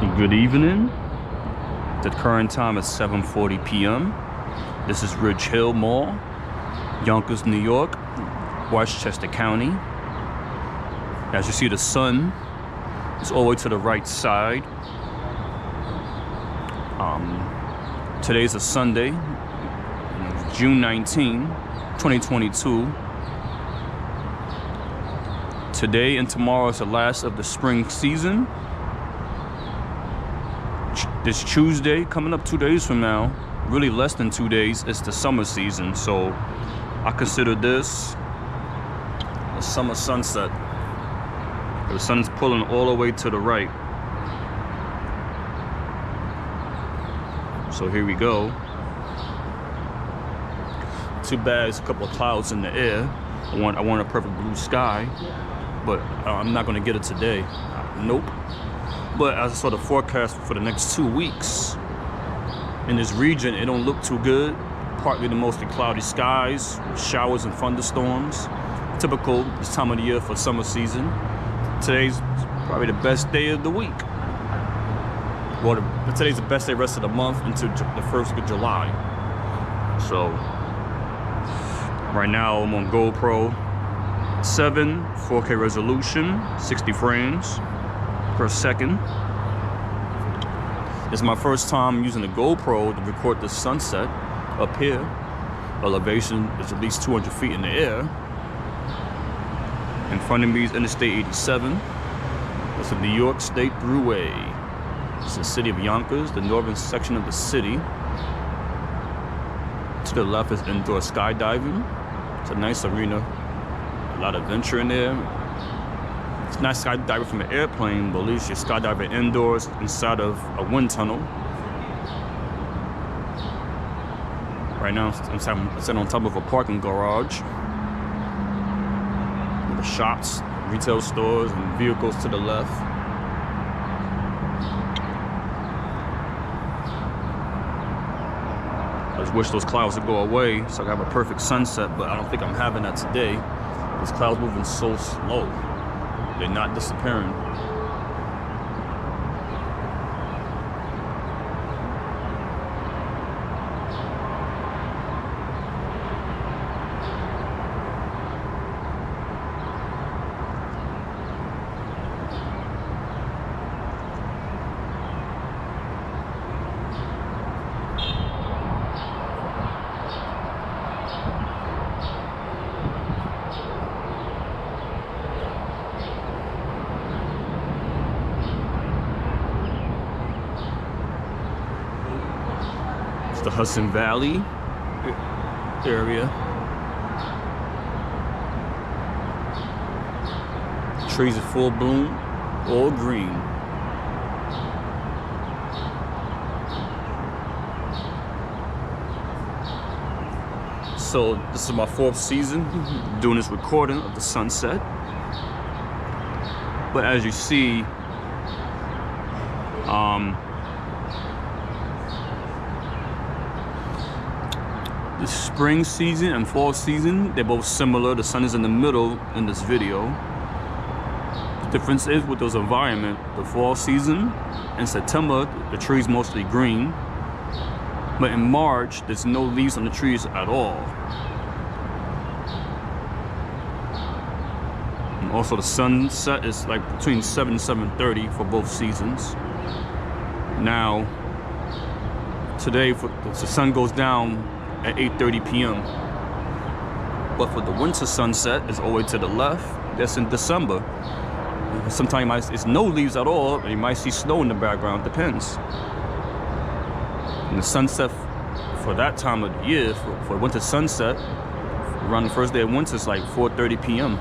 Good evening. The current time is 7:40 p.m. This is Ridge Hill Mall, Yonkers, New York, Westchester County. As you see, the sun is all the way to the right side. Today's a Sunday, June 19, 2022. Today and tomorrow is the last of the spring season. This Tuesday, coming up 2 days from now, really less than 2 days, it's the summer season. So I consider this a summer sunset. The sun is pulling all the way to the right. So here we go. Too bad it's a couple of clouds in the air. I want a perfect blue sky, but I'm not gonna get it today. Nope. But as I saw the forecast for the next 2 weeks in this region, it don't look too good. Partly to mostly cloudy skies, showers and thunderstorms. Typical this time of the year for summer season. Today's probably the best day of the week. Well, today's the best day rest of the month into the 1st of July. So right now I'm on GoPro 7, 4K resolution, 60 frames per second. It's my first time using the GoPro to record the sunset up here. Elevation is at least 200 feet in the air. In front of me is Interstate 87. It's the New York State Thruway. It's the city of Yonkers, the northern section of the city. To the left is indoor skydiving. It's a nice arena, a lot of adventure in there. It's not skydiving from an airplane, but at least you're skydiving indoors inside of a wind tunnel. Right now, I'm sitting on top of a parking garage with the shops, retail stores, and vehicles to the left. I just wish those clouds would go away so I could have a perfect sunset, but I don't think I'm having that today. These clouds moving so slow. They're not disappearing. The Hudson Valley area. Trees are full bloom, all green. So this is my 4th season doing this recording of the sunset. But as you see, the spring season and fall season, they're both similar. The sun is in the middle in this video. The difference is with those environment, the fall season, in September, the trees mostly green. But in March, there's no leaves on the trees at all. And also the sunset is like between 7 and 7:30 for both seasons. Now, today, the sun goes down at 8:30 p.m. But for the winter sunset, it's all the way to the left. That's in December. Sometimes it's no leaves at all, and you might see snow in the background, depends. And the sunset for that time of the year, for winter sunset, around the first day of winter, it's like 4:30 p.m.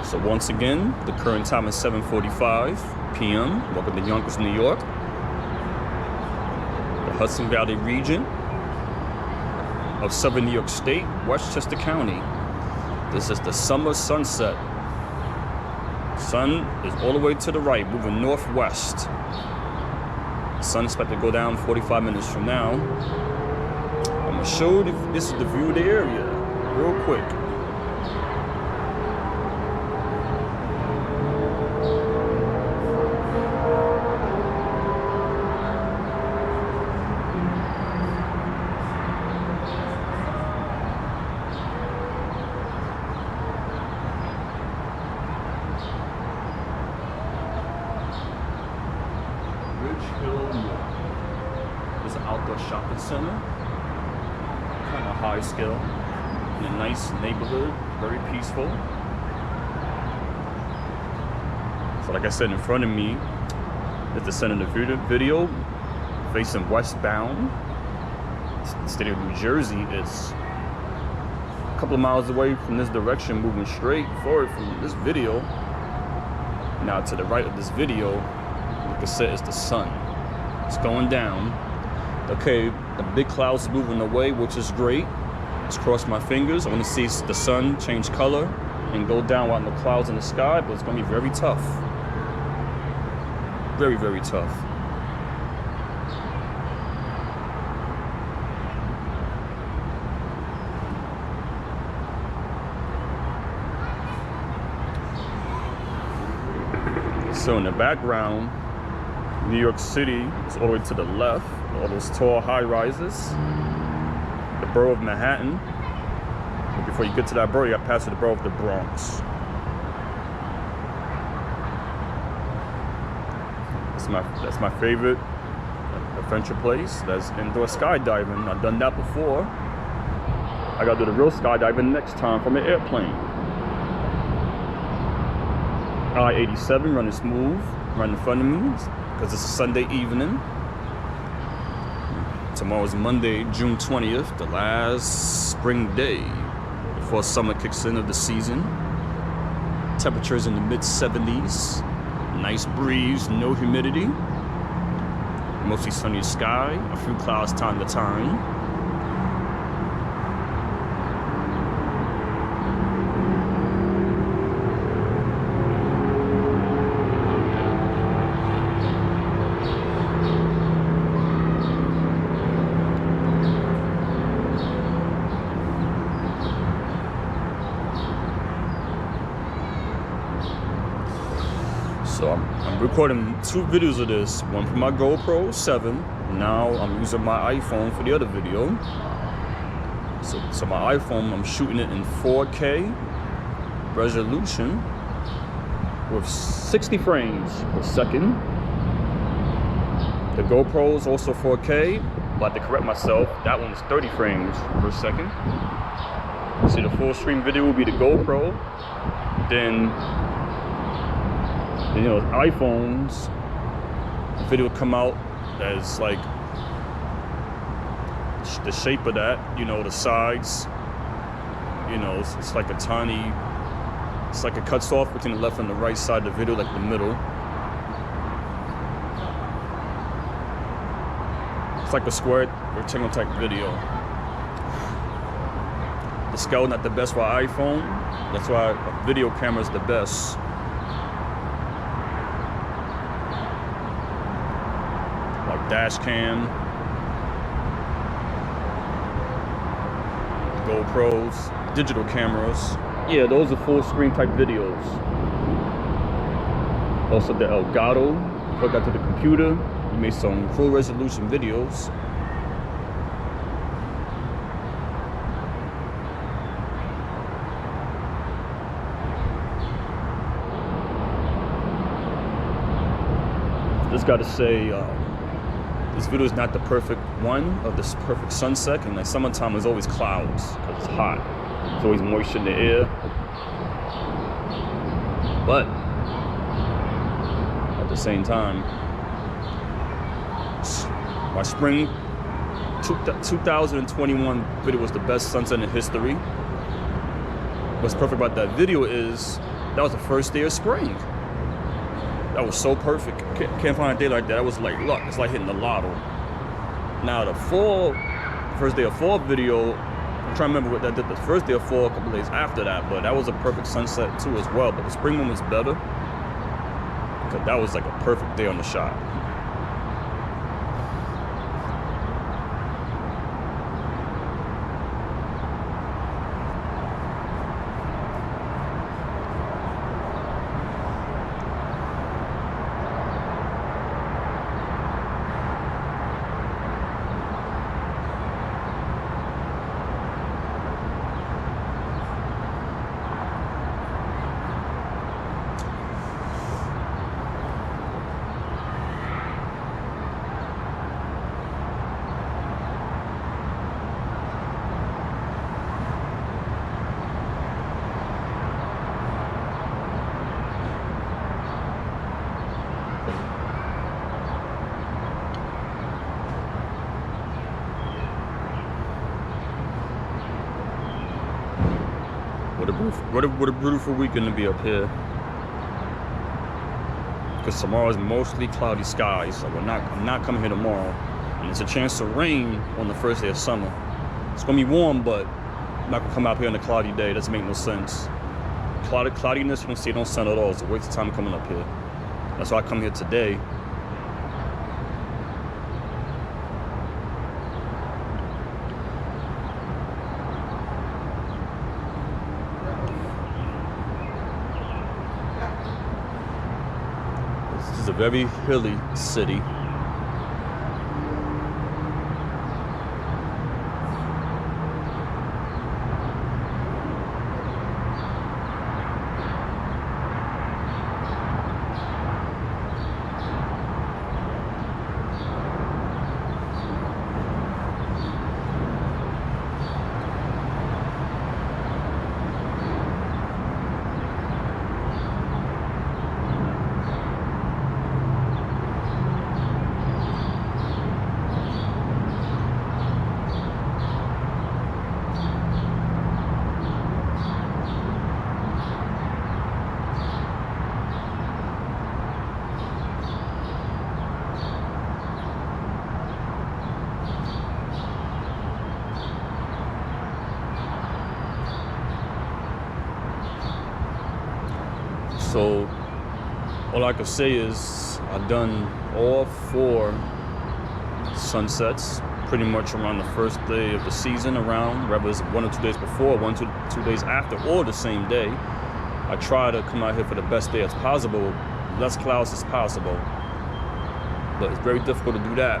So once again, the current time is 7:45 p.m. Welcome to Yonkers, New York. The Hudson Valley region of Southern New York State, Westchester County. This is the summer sunset. Sun is all the way to the right, moving northwest. Sun's about to go down 45 minutes from now. I'm gonna show you this is the view of the area real quick. There's an outdoor shopping center, kind of high scale, in a nice neighborhood, very peaceful. So like I said, in front of me is the center of the video, facing westbound. The state of New Jersey is a couple of miles away from this direction, moving straight forward from this video. Now to the right of this video, like I said, is the sun. It's going down. Okay, the big clouds moving away, which is great. Just cross my fingers. I want to see the sun change color and go down while the clouds in the sky, but it's going to be very tough. Very, very tough. So in the background, New York City is all the way to the left, all those tall high-rises. The borough of Manhattan. But before you get to that borough, you got to pass through the borough of the Bronx. That's my favorite adventure place. That's indoor skydiving. I've done that before. I got to do the real skydiving next time from an airplane. I-87 running smooth, right in front of me, because it's a Sunday evening. Tomorrow's Monday, June 20th, the last spring day before summer kicks in of the season. Temperatures in the mid-70s, nice breeze, no humidity, mostly sunny sky, a few clouds time to time. So I'm recording 2 videos of this, one from my GoPro 7. Now I'm using my iPhone for the other video. So my iPhone, I'm shooting it in 4K resolution with 60 frames per second. The GoPro is also 4K, but to correct myself, that one's 30 frames per second. See, the full stream video will be the GoPro. Then you know, iPhones, the video will come out as like the shape of that, you know, the sides, you know, it's like a tiny, it's like it cuts off between the left and the right side of the video, like the middle. It's like a square rectangle type video. The scale not the best for iPhone, that's why a video camera is the best. Dash cam, GoPros, digital cameras. Yeah, those are full screen type videos. Also the Elgato, hooked up to the computer. You made some full resolution videos. Just gotta say, this video is not the perfect one of this perfect sunset, and like summertime is always clouds because it's hot. There's always moisture in the air. But at the same time, my spring 2021 video was the best sunset in history. What's perfect about that video is that was the first day of spring. That was so perfect. Can't find a day like that. That was like luck. It's like hitting the lotto. Now the fall, first day of fall video, I'm trying to remember what that did the first day of fall, a couple days after that, but that was a perfect sunset too as well. But the spring one was better because that was like a perfect day on the shot. What a beautiful weekend to be up here. Because tomorrow is mostly cloudy skies, so I'm not coming here tomorrow. And it's a chance to rain on the first day of summer. It's gonna be warm, but I'm not gonna come out here on a cloudy day. That doesn't make no sense. Cloudiness, you don't see it on sun at all. It's a waste of time coming up here. That's why I come here today. This is a very hilly city. So all I can say is I've done all 4 sunsets pretty much around the first day of the season, around whether it's 1 or 2 days before, 1 to 2 days after, or the same day. I try to come out here for the best day as possible, less clouds as possible, but it's very difficult to do that.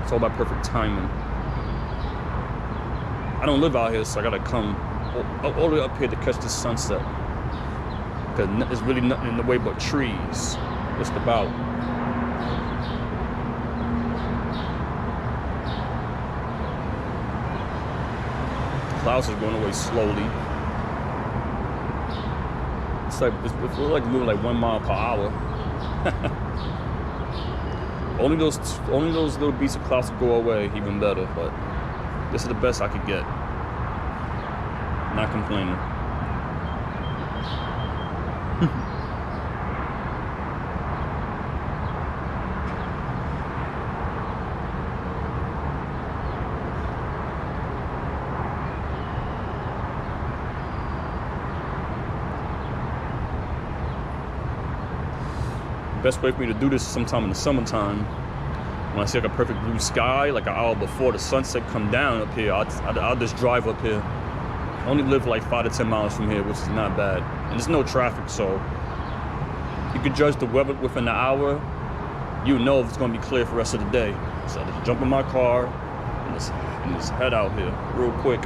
It's all about perfect timing. I don't live out here, so I gotta come all the way up here to catch this sunset. Because there's really nothing in the way but trees, just about. Clouds are going away slowly. It's like moving like 1 mile per hour. only those little beats of clouds will go away, even better. But this is the best I could get. Not complaining. Best way for me to do this is sometime in the summertime. When I see like a perfect blue sky, like an hour before the sunset come down up here, I'll just drive up here. I only live like 5 to 10 miles from here, which is not bad. And there's no traffic, so you can judge the weather within an hour. You know if it's gonna be clear for the rest of the day. So I just jump in my car and just head out here real quick.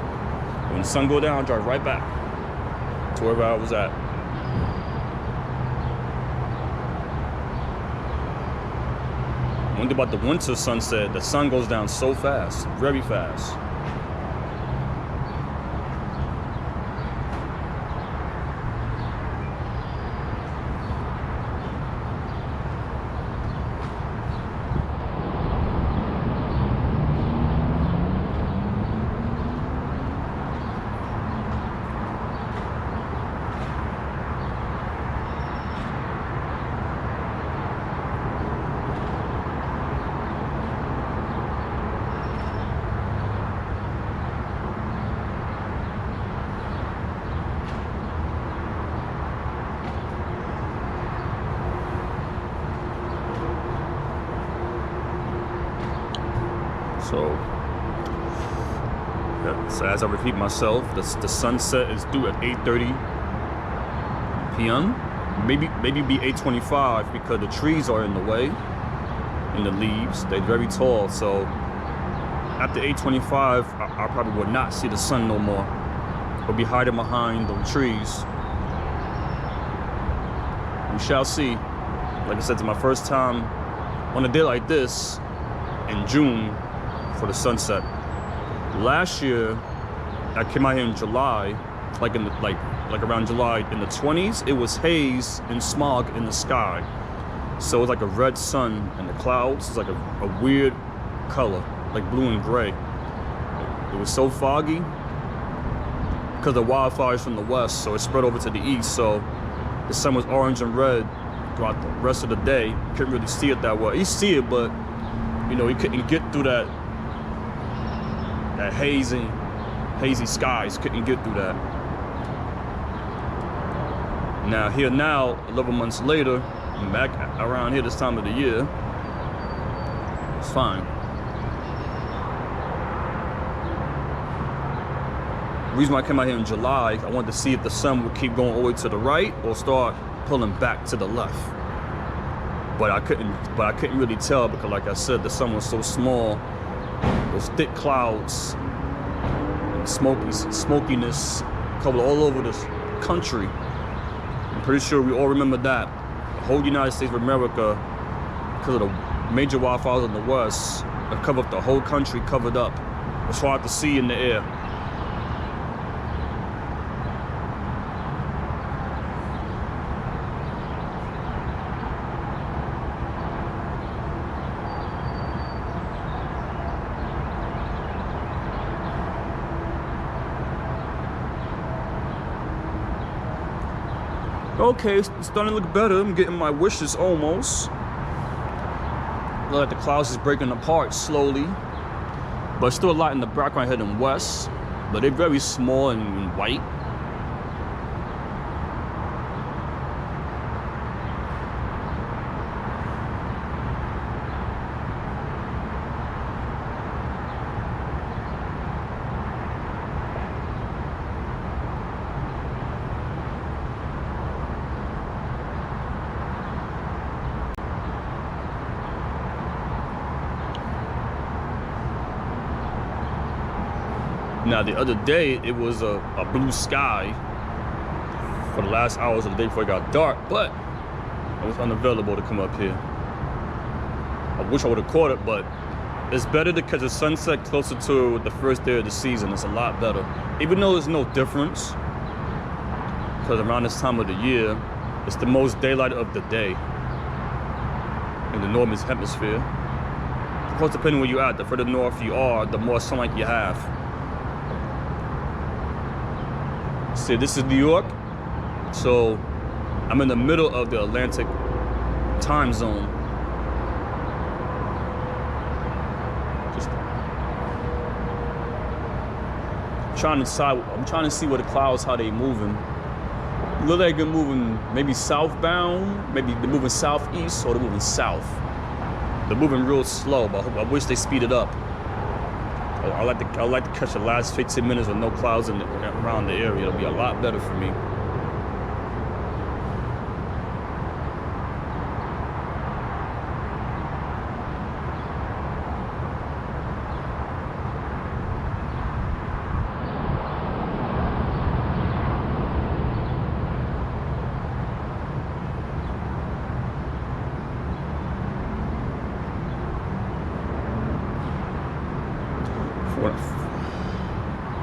When the sun go down, I'll drive right back to wherever I was at. One thing about the winter sunset, the sun goes down so fast, very fast. So as I repeat myself, the sunset is due at 8:30 p.m. Maybe be 8:25 because the trees are in the way, and the leaves, they're very tall. So after 8:25, I probably will not see the sun no more. I'll be hiding behind the trees. We shall see. Like I said, it's my first time on a day like this in June for the sunset. Last year, I came out here in July, like around July in the 20s. It was haze and smog in the sky, so it was like a red sun, and the clouds was like a weird color, like blue and gray. It was so foggy. because the wildfires from the west, so it spread over to the east. So the sun was orange and red throughout the rest of the day. Couldn't really see it that well. You see it, but you know, you couldn't get through that hazy skies. Couldn't get through that. Now 11 months later, I'm back around here this time of the year. It's fine. The reason why I came out here in July, I wanted to see if the sun would keep going all the way to the right or start pulling back to the left. But I couldn't really tell because, like I said, the sun was so small. Those thick clouds and smokiness covered all over this country. I'm pretty sure we all remember that. The whole United States of America, because of the major wildfires in the west, that covered up the whole country, covered up. It's hard to see in the air. Okay, it's starting to look better. I'm getting my wishes almost. Look like the clouds is breaking apart slowly. But still a lot in the background heading west. But they're very small and white. Now the other day it was a blue sky for the last hours of the day before it got dark, but it was unavailable to come up here. I wish I would have caught it, but it's better to catch a sunset closer to the first day of the season. It's a lot better, even though there's no difference, because around this time of the year it's the most daylight of the day in the northern hemisphere. Of course, depending where you're at, the further north you are, the more sunlight you have. See, this is New York, so I'm in the middle of the Atlantic time zone. Just trying to decide. I'm trying to see where the clouds, how they moving. Look like they're moving maybe southbound, maybe they're moving southeast, or they're moving south. They're moving real slow, but I wish they speed it up. I like to catch the last 15 minutes with no clouds around the area. It'll be a lot better for me.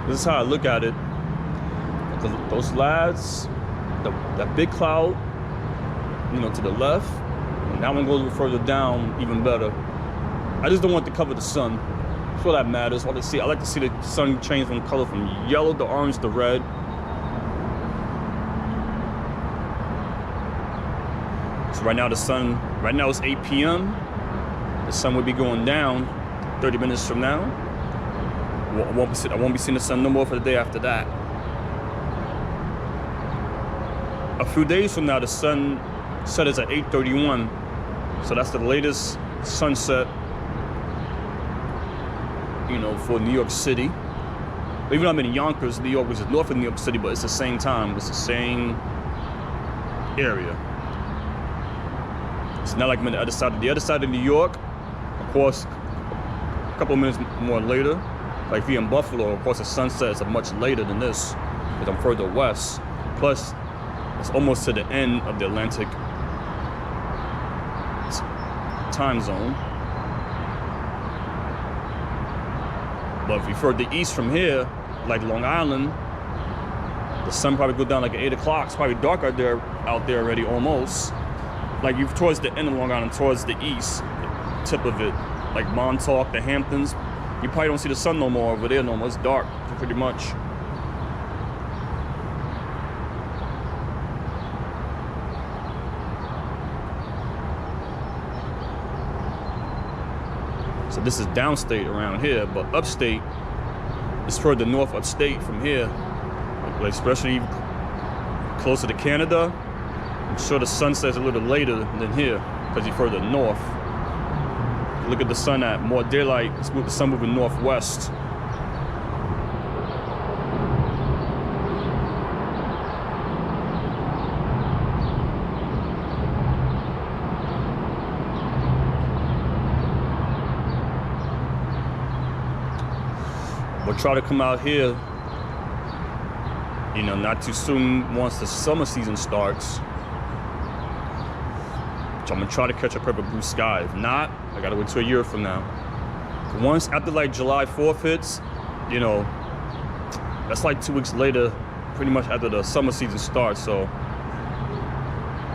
This is how I look at it. Those lads, that big cloud, you know, to the left, and that one goes a little further down, even better. I just don't want to cover the sun. That's all that matters. I like to see the sun change from color from yellow to orange to red. So right now it's 8 p.m. The sun will be going down 30 minutes from now. I won't be seeing the sun no more for the day after that. A few days from now, the sun set is at 8:31, so that's the latest sunset, you know, for New York City. Even though I'm in Yonkers, New York, which is north of New York City, but it's the same time. It's the same area. It's not like I'm on the other side. The other side of New York, of course, a couple of minutes more later. Like if you're in Buffalo, of course, the sunset is much later than this, because I'm further west. Plus, it's almost to the end of the Atlantic time zone. But if you're further east from here, like Long Island, the sun probably go down like at 8 o'clock. It's probably dark out there already almost. Like you're towards the end of Long Island, towards the east tip of it, like Montauk, the Hamptons. You probably don't see the sun no more over there no more. It's dark, pretty much. So this is downstate around here, but upstate is further north upstate from here, like especially closer to Canada. I'm sure the sun sets a little later than here because you're further north. Look at the sun at more daylight. It's the sun moving northwest. We'll try to come out here, you know, not too soon once the summer season starts. So I'm gonna try to catch a perfect blue sky. If not, I gotta wait till a year from now. Once after like July 4th hits, you know, that's like 2 weeks later, pretty much after the summer season starts. So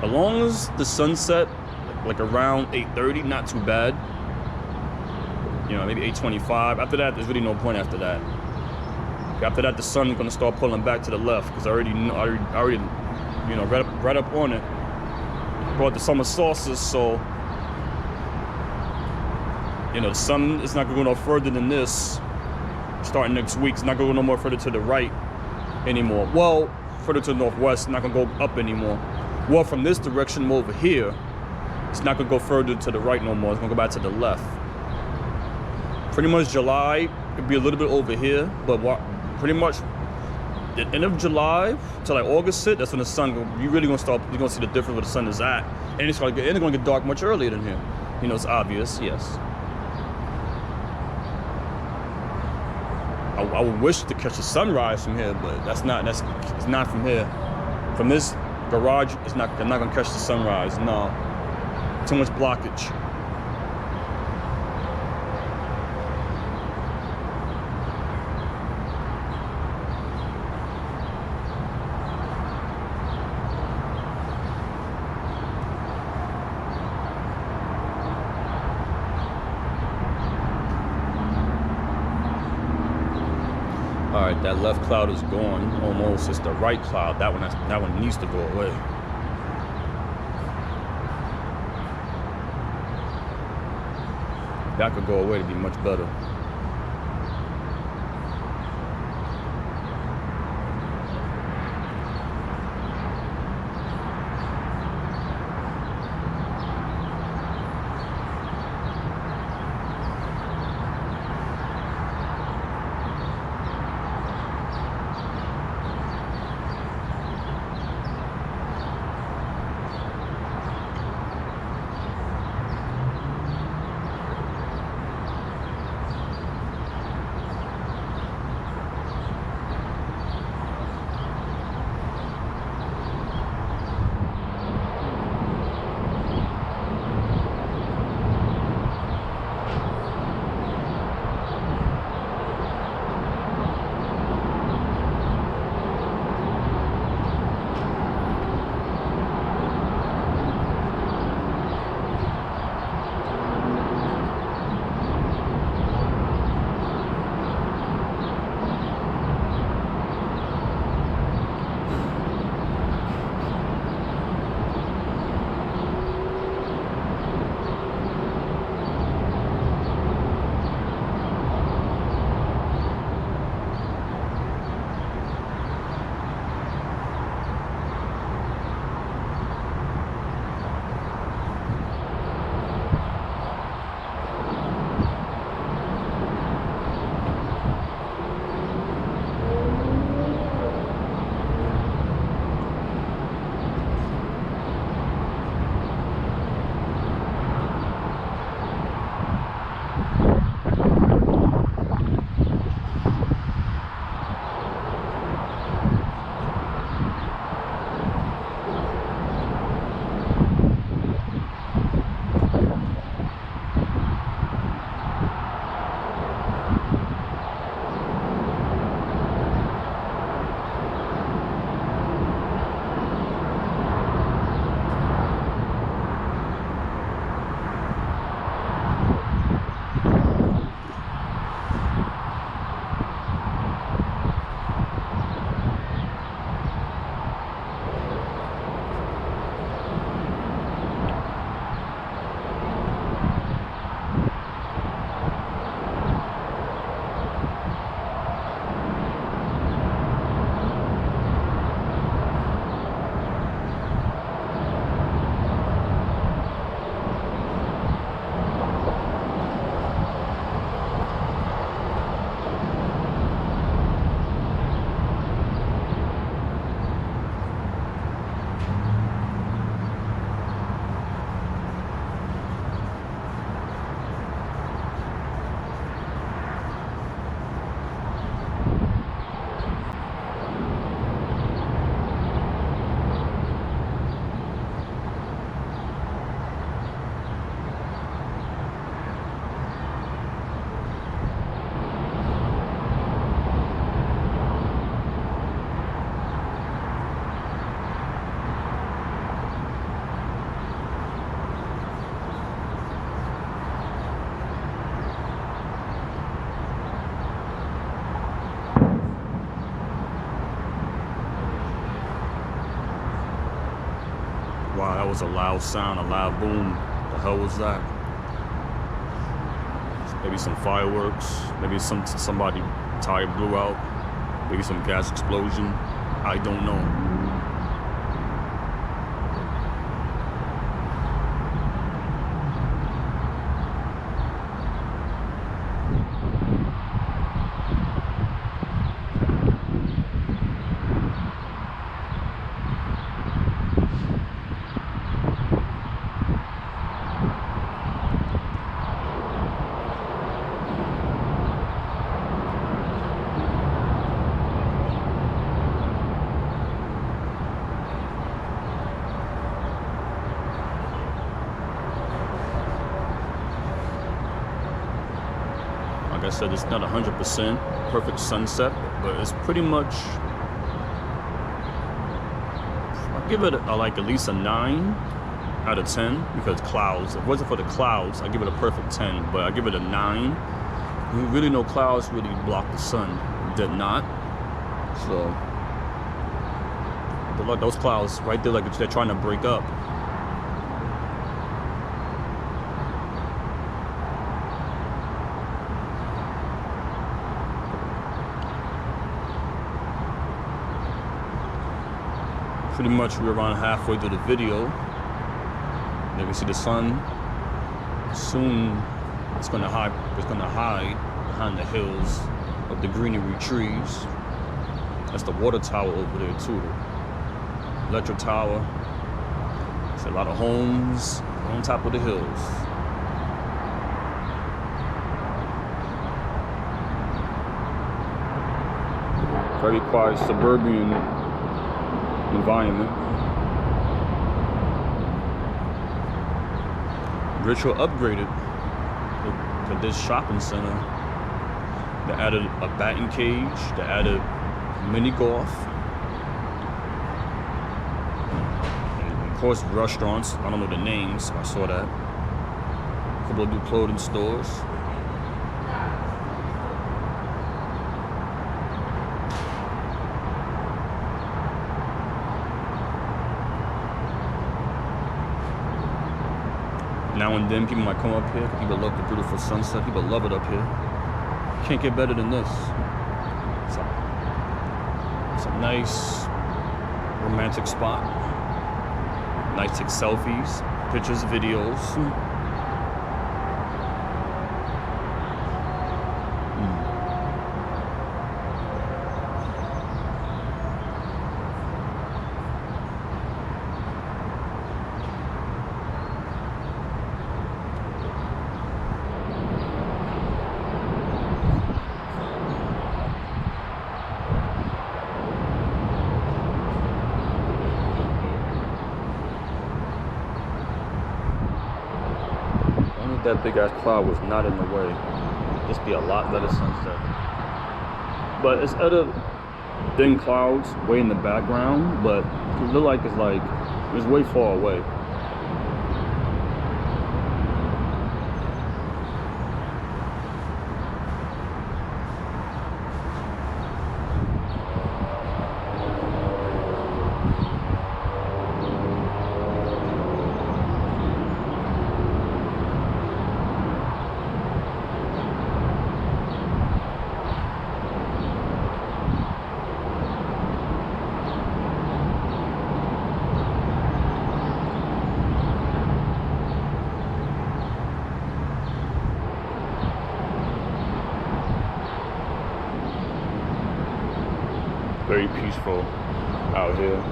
as long as the sunset, like around 8:30, not too bad. You know, maybe 8:25. After that, there's really no point after that. After that, the sun's gonna start pulling back to the left because I already, you know, right up on it. Brought the summer solstice, so you know, the sun is not gonna go no further than this. Starting next week, it's not gonna go no more further to the right anymore. Well, further to the northwest, it's not gonna go up anymore. Well, from this direction over here, it's not gonna go further to the right no more. It's gonna go back to the left. Pretty much July could be a little bit over here, but pretty much the end of July to like August hit, that's when the sun, you're gonna see the difference where the sun is at. And it's gonna get dark much earlier than here. You know, it's obvious, yes. I would wish to catch the sunrise from here, but it's not from here. From this garage, I'm not gonna catch the sunrise, no. Too much blockage. All right, that left cloud is gone almost. It's the right cloud. That one needs to go away. That could go away to be much better. was a loud sound, a loud boom. The hell was that? Maybe some fireworks. Maybe somebody tire blew out. Maybe some gas explosion. I don't know. Like I said, it's not 100% perfect sunset, but it's pretty much, I'll give it like at least a 9 out of 10 because clouds. If it wasn't for the clouds, I'd give it a perfect 10, but I give it a 9. Really no clouds really block the sun. It did not. So, but look, those clouds right there, like they're trying to break up. Pretty much we're around halfway through the video. You can see the sun. Soon it's gonna hide behind the hills of the greenery trees. That's the water tower over there too. Electric tower. There's a lot of homes on top of the hills. Very quiet suburban environment. Richard upgraded to this shopping center. They added a batting cage. They added mini golf. And of course, restaurants. I don't know the names. I saw that. A couple of new clothing stores. Now and then people might come up here. People love the beautiful sunset. People love it up here. Can't get better than this. It's a nice romantic spot. Nice take selfies, pictures, videos. That big ass cloud was not in the way. Just be a lot better sunset. But it's other thin clouds way in the background, but it look like it's way far away. Very peaceful out here.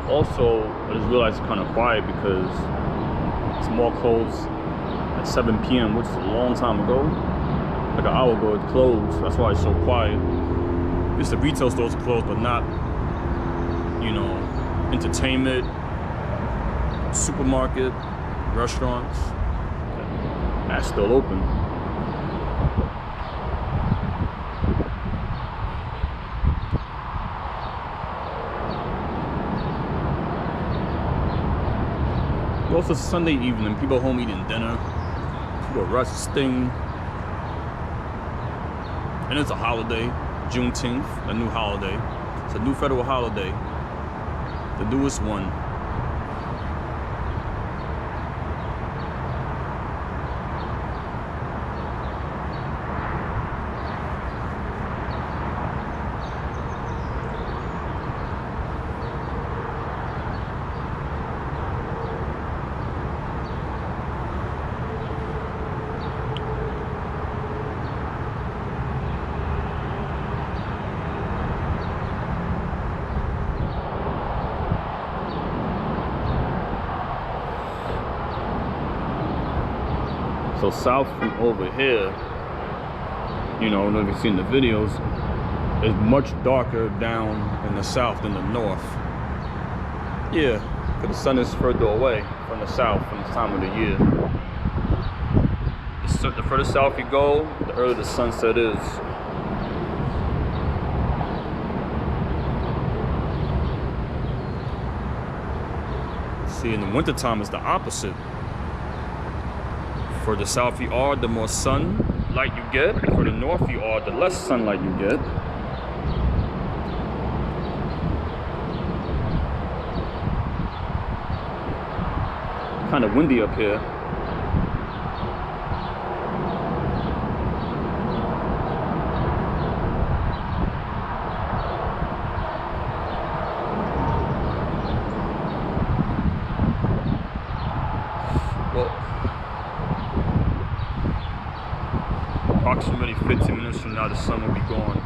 Also, I just realized it's kind of quiet because it's more closed at 7 p.m., which is a long time ago. Like an hour ago, it closed. That's why it's so quiet. Just the retail stores are closed, but not, you know, entertainment, supermarket. restaurants that's still open. Well, it's a Sunday evening. People home eating dinner. People resting. And it's a holiday. Juneteenth, a new holiday. It's a new federal holiday. The newest one. So south from over here, you know, I don't know if you've seen the videos, is much darker down in the south than the north. Yeah, because the sun is further away from the south from this time of the year. The further south you go, the earlier the sunset is. See, in the wintertime it's the opposite. For the south you are, the more sunlight you get. For the north you are, the less sunlight you get. Kind of windy up here. Approximately 15 minutes from now, the sun will be gone.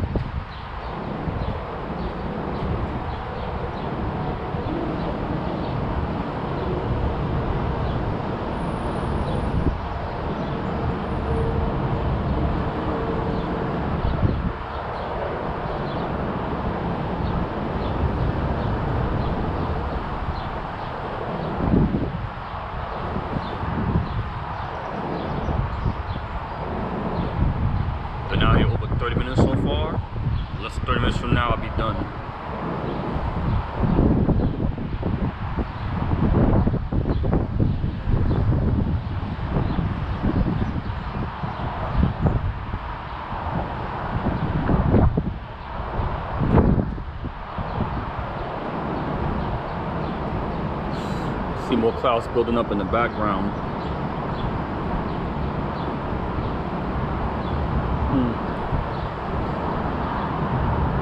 Been out here over 30 minutes so far. Less than 30 minutes from now, I'll be done. See more clouds building up in the background.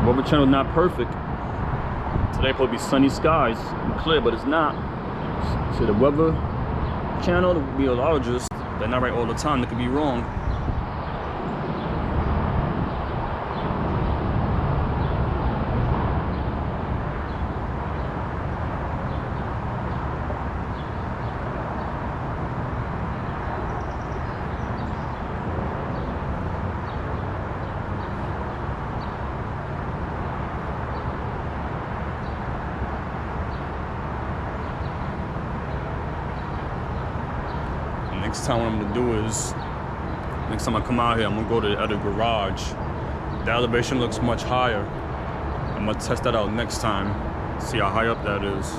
Weather channel not perfect. Today supposed to be sunny skies, clear, but it's not. So the weather channel, the meteorologists, they're not right all the time. They could be wrong. Next time what I'm gonna do is, next time I come out here, I'm gonna go to the other garage. The elevation looks much higher. I'm gonna test that out next time, see how high up that is.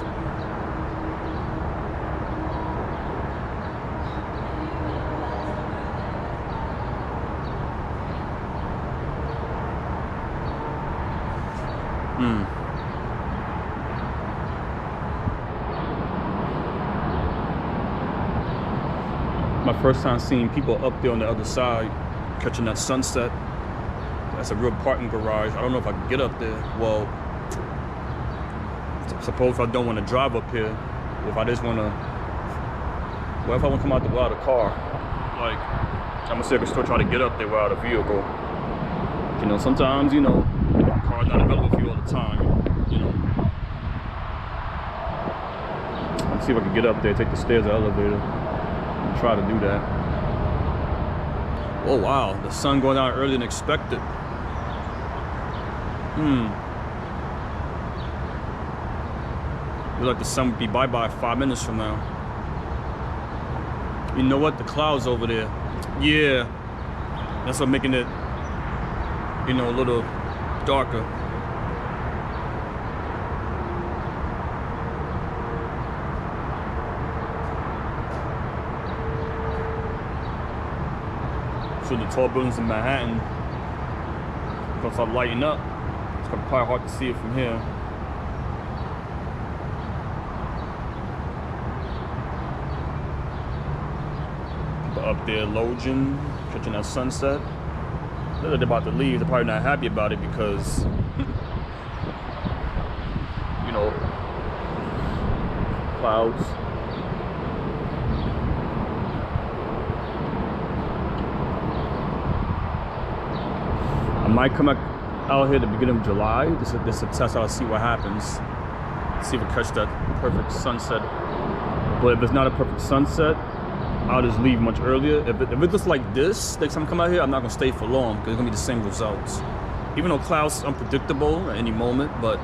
My first time seeing people up there on the other side, catching that sunset. That's a real parking garage. I don't know if I can get up there. Well, suppose if I don't want to drive up here, or if I just want to, well, if I want to come out without a car, like, I'm gonna see if I can still try to get up there without a vehicle. You know, sometimes, you know, cars not available for you all the time, you know. Let's see if I can get up there, take the stairs or elevator. Try to do that. Oh wow, the sun going out earlier than expected. Looks like the sun would be bye-bye 5 minutes from now. You know what? The clouds over there. Yeah. That's what making it, you know, a little darker. So the tall buildings in Manhattan, because I'm lighting up, it's probably hard to see it from here. People up there lodging, catching that sunset. They're about to leave. They're probably not happy about it because, you know, clouds. I might come out here at the beginning of July. This is a test. I'll see what happens. See if we catch that perfect sunset. But if it's not a perfect sunset, I'll just leave much earlier. If it looks like this next time I come out here, I'm not gonna stay for long because it's gonna be the same results. Even though clouds are unpredictable at any moment, but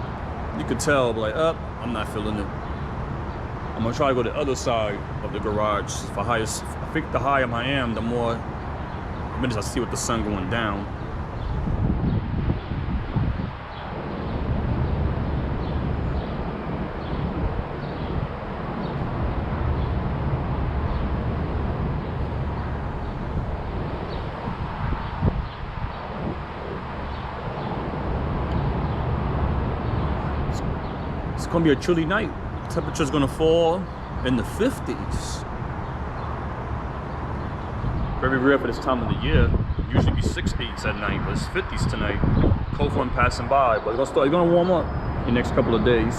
you could tell, like, I'm not feeling it. I'm gonna try to go to the other side of the garage. For highest, I think the higher I am, the more minutes I see with the sun going down. It's gonna be a chilly night. Temperature's gonna fall in the 50s. Very rare for this time of the year. Usually be 60s at night, but it's 50s tonight. Cold front passing by, but it's gonna warm up in the next couple of days.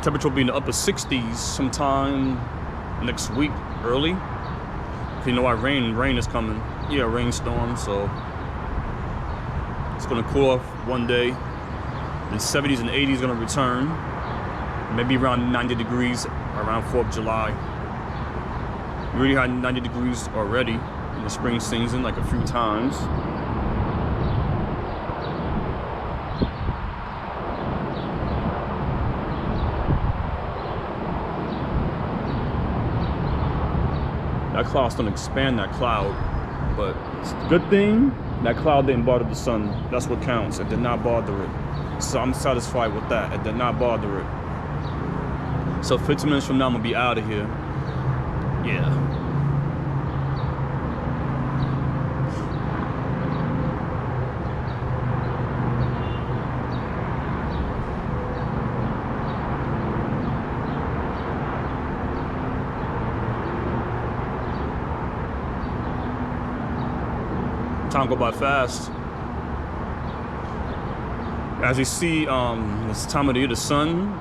Temperature will be in the upper 60s sometime next week, early. If you know why rain is coming. Yeah, rainstorm, so it's gonna cool off one day. The 70s and 80s gonna return. Maybe around 90 degrees around 4th of July. We already had 90 degrees already in the spring season, like a few times. That cloud's gonna expand that cloud, but it's a good thing that cloud didn't bother the sun. That's what counts. It did not bother it. So I'm satisfied with that. It did not bother it. So 15 minutes from now, I'm gonna be out of here. Yeah. Time go by fast. As you see, this time of the year, the sun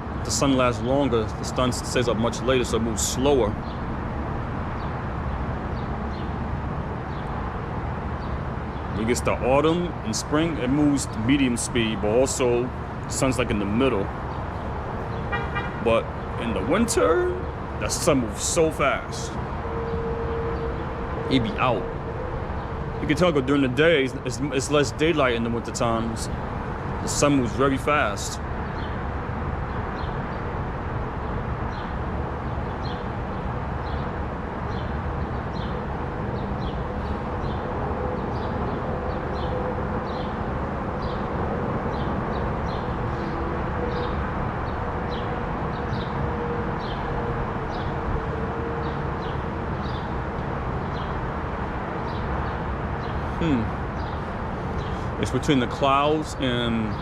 lasts longer. The sun stays up much later, so it moves slower. When it gets to autumn and spring, it moves to medium speed, but also the sun's like in the middle. But in the winter, the sun moves so fast. It be out. You can tell during the day, it's less daylight in the winter times. The sun moves very fast. It's between the clouds and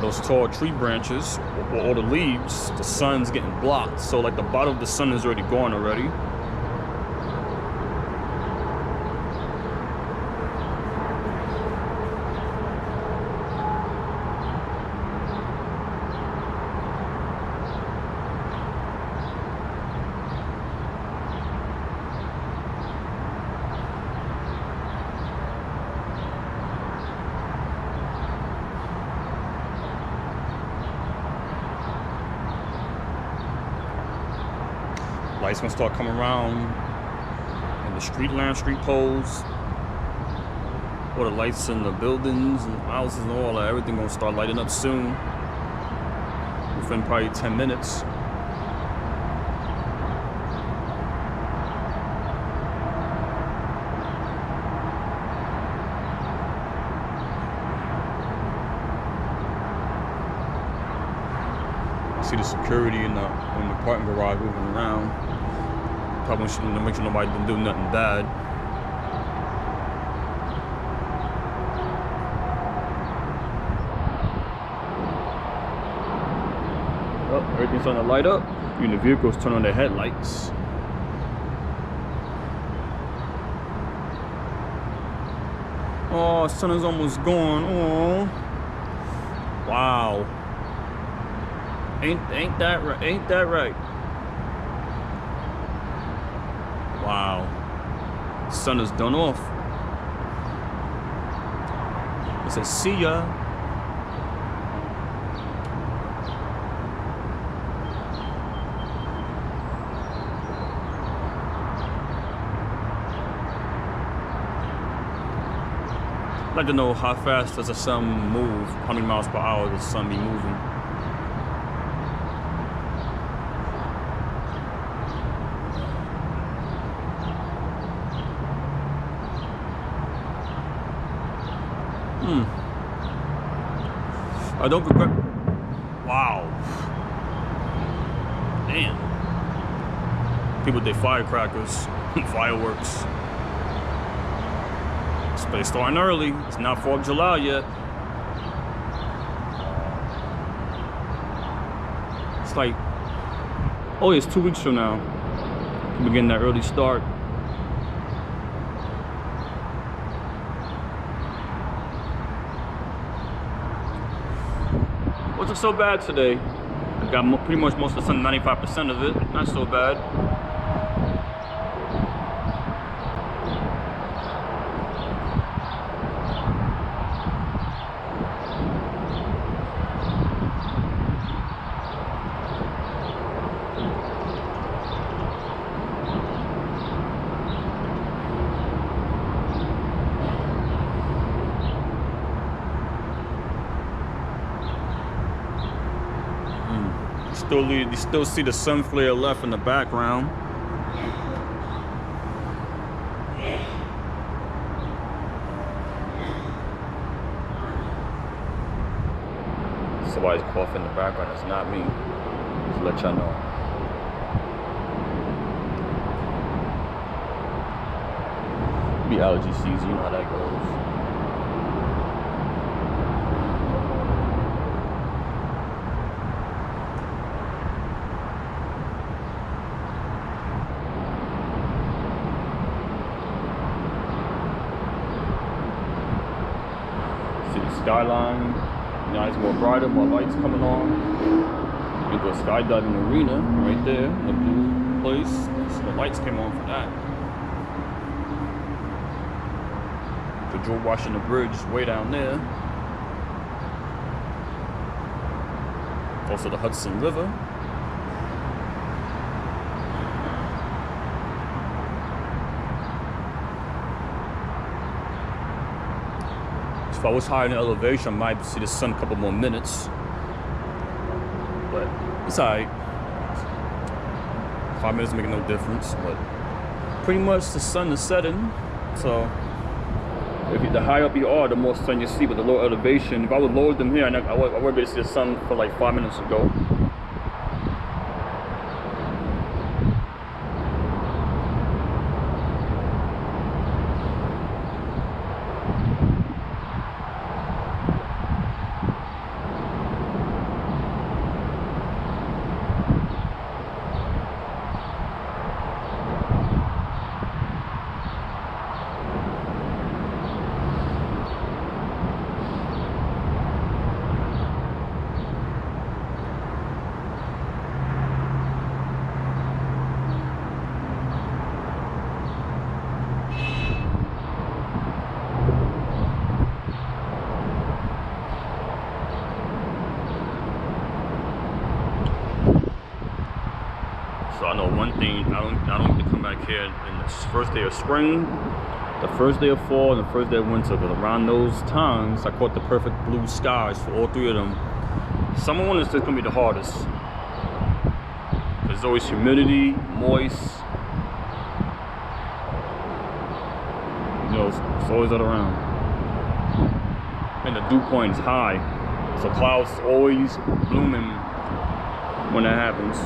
those tall tree branches or the leaves. The sun's getting blocked, so like the bottom of the sun is already gone already. Lights gonna start coming around in the street lamp, street poles, all the lights in the buildings and houses and all that. Everything gonna start lighting up soon. within probably 10 minutes. See the security in the parking garage moving around. Probably to make sure nobody didn't do nothing bad. Oh, everything's starting to light up. Even the vehicles turn on their headlights. Oh, sun is almost gone. Oh, wow. Ain't that right? Ain't that right? Wow. Sun is done off. It says, see ya. I'd like to know how fast does the sun move? How many miles per hour does the sun be moving? I don't regret. Wow. Damn. People did firecrackers, fireworks. But it's starting early. It's not 4th of July yet. It's like, oh, it's 2 weeks from now. We're getting that early start. Wasn't so bad today. I got pretty much most of the sun, 95% of it. Not so bad. You still see the sun flare left in the background. Somebody's coughing in the background. It's not me. Just to let y'all know. Be allergy season. You know how that goes. Skyline, nice, more brighter, more lights coming on. You go skydiving arena right there, the blue place. So the lights came on for that. The George Washington Bridge is way down there. Also the Hudson River. If I was higher in the elevation, I might see the sun a couple more minutes. But it's alright. 5 minutes making no difference, but pretty much the sun is setting. So the higher up you are, the more sun you see with the lower elevation. If I would lower them here, I wouldn't be able to see the sun for like 5 minutes ago. So I know one thing, I don't get to come back here in the first day of spring, the first day of fall, and the first day of winter, because around those times I caught the perfect blue skies for all three of them Summer one is just gonna be the hardest. There's always humidity, moist. You know, it's always all around. And the dew point is high. So clouds always blooming when that happens.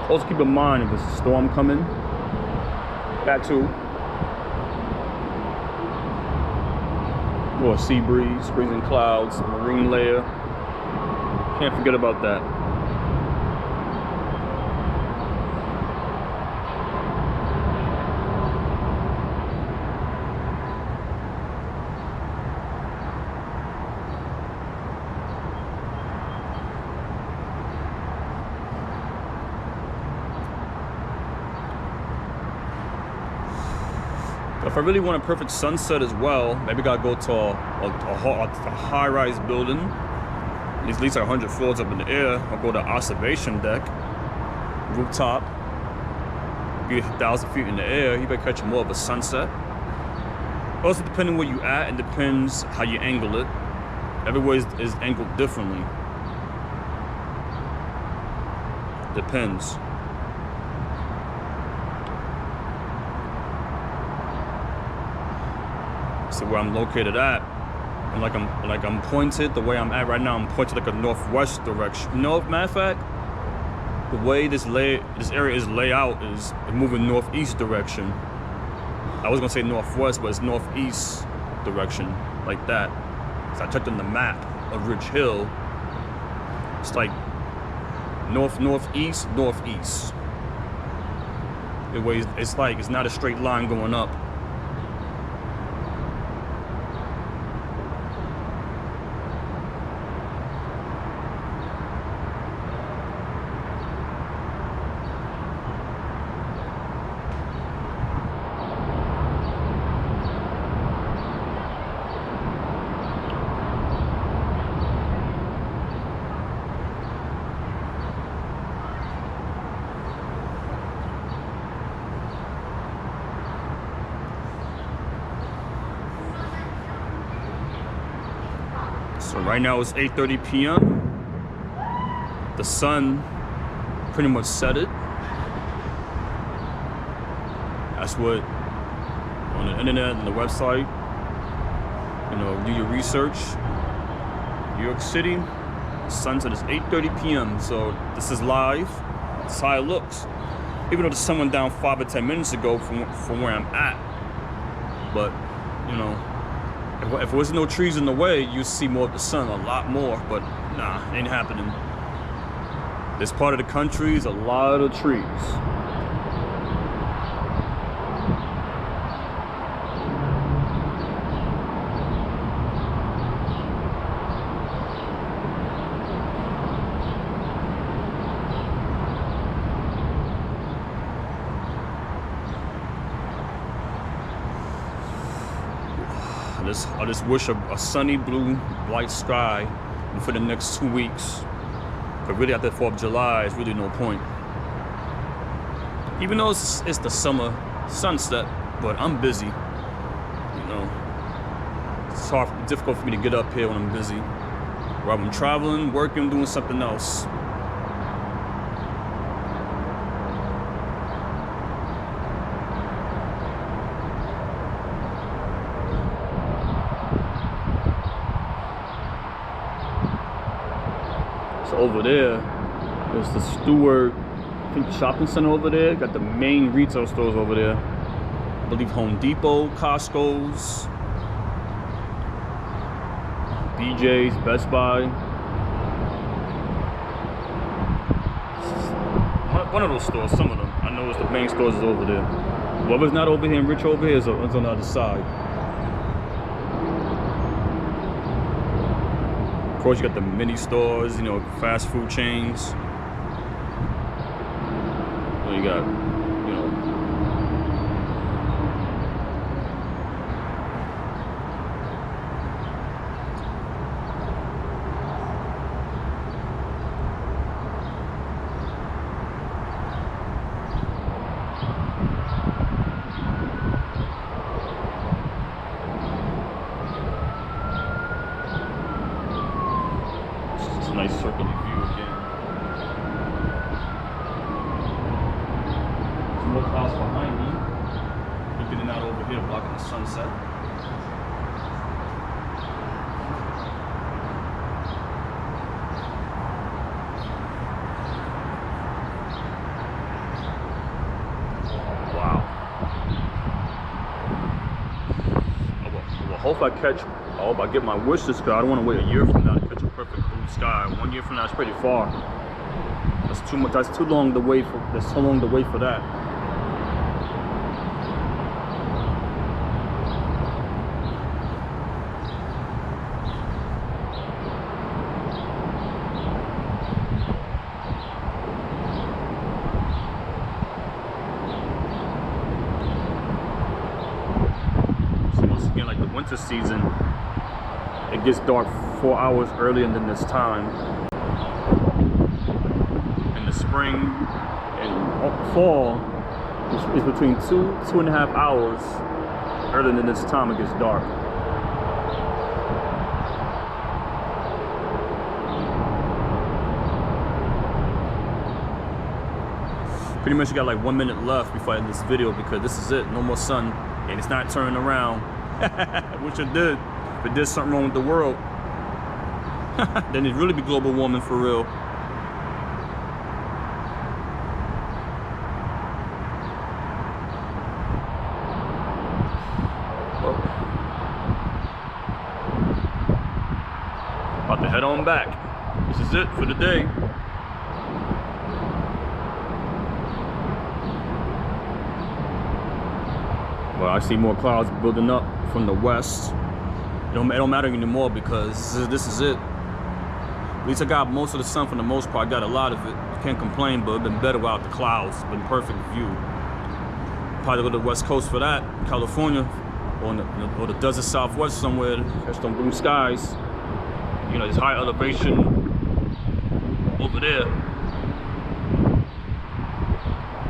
Also keep in mind if there's a storm coming, that too. Or a sea breeze, freezing clouds, marine layer. Can't forget about that. If I really want a perfect sunset as well, maybe gotta go to a high-rise building, at least like 100 floors up in the air, or go to observation deck, rooftop, be 1,000 feet in the air, you better catch more of a sunset. Also, depending where you at, it depends how you angle it. Everywhere is angled differently. Depends. So where I'm located at, and like I'm pointed, the way I'm at right now, I'm pointed like a northwest direction. No, matter of fact, the way this area is laid out is moving northeast direction. I was gonna say northwest, but it's northeast direction, like that. So I checked on the map of Ridge Hill. It's like northeast. It's like it's not a straight line going up. So right now it's 8:30 p.m. The sun pretty much set it. That's what on the internet and the website, you know, do your research. New York City, sunset is 8:30 p.m. So this is live. This is how it looks. Even though the sun went down 5 or 10 minutes ago from where I'm at, but you know. If there was no trees in the way, you'd see more of the sun, a lot more, but nah, ain't happening. This part of the country is a lot of trees. I just wish a sunny blue, bright sky for the next 2 weeks. But really after 4th of July, it's really no point. Even though it's the summer sunset, but I'm busy. You know, it's difficult for me to get up here when I'm busy. While I'm traveling, working, doing something else. Over there, there's the Stewart, I think, shopping center over there. Got the main retail stores over there. I believe Home Depot, Costco's, BJ's, Best Buy. One of those stores, some of them. I know it's the main stores is over there. Whoever's not over here and rich over here is on the other side. Of course, you got the mini stores, you know, fast food chains. So you got, you know, nice circular view. some more clouds behind me. Looking out over here, blocking the sunset. Wow. I hope I hope I get my wish this guy. I don't want to wait a year from now to catch a perfect blue sky. 1 year from now is pretty far. That's too much. That's too long to wait for. That's so long to wait for that. Like the winter season, it gets dark 4 hours earlier than this time. In the spring and fall, it's between 2.5 hours earlier than this time it gets dark. Pretty much got like 1 minute left before I end this video because this is it. No more sun, and it's not turning around. Which it did. If it did something wrong with the world, then it'd really be global warming for real. Well, about to head on back. This is it for the day. Well, I see more clouds building up from the west. It don't matter anymore because this is it. At least I got most of the sun for the most part. I got a lot of it. Can't complain, but it's been better without the clouds. It's been perfect view. Probably go to the west coast for that, California, or the desert southwest somewhere to catch some blue skies. You know, this high elevation over there.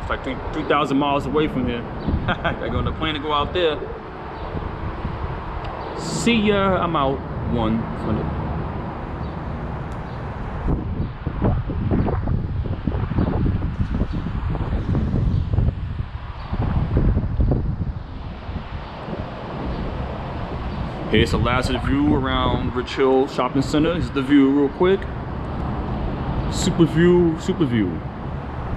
It's like 3,000 miles away from here. I got on the plane to go out there. See ya. I'm out. One for the. Here's the last of the view around Rich Hill Shopping Center. This is the view real quick. Super view, super view.